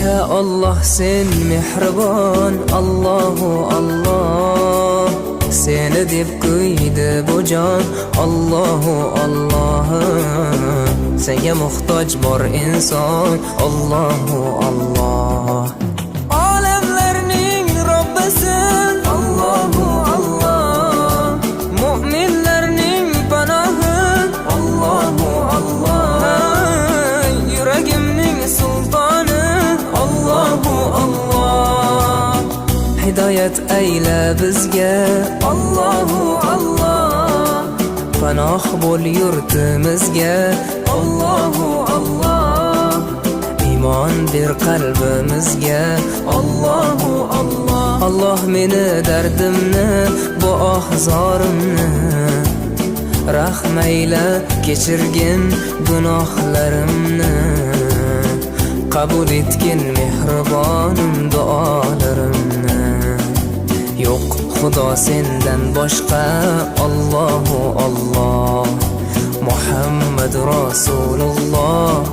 Ya Allah sen mehribon, Allahu Allah. Seni deb kuydi bu jon, Allahu Allah. Senga muhtoj bor inson, Allahu Allah. Olamlarning Robbisin, Allahu Allah. Mu'minlarning panohi, Allahu Allah. Yuragimning sultoni, Allahu Allah. Hidayat ayla bizga, Allahu Allah. Panoh bo'l yurtimizga, Allahu Allah. Iymon ber qalbimizga, Allahu Allah. Allah meni dardimni, bu ohzorimni rahmayla kechirgin gunohlarimni. Qabul etgin mehribonim duolarimni. Yo'q Xudo sendan boshqa, Allahu Allah. Muhammad Rasululloh.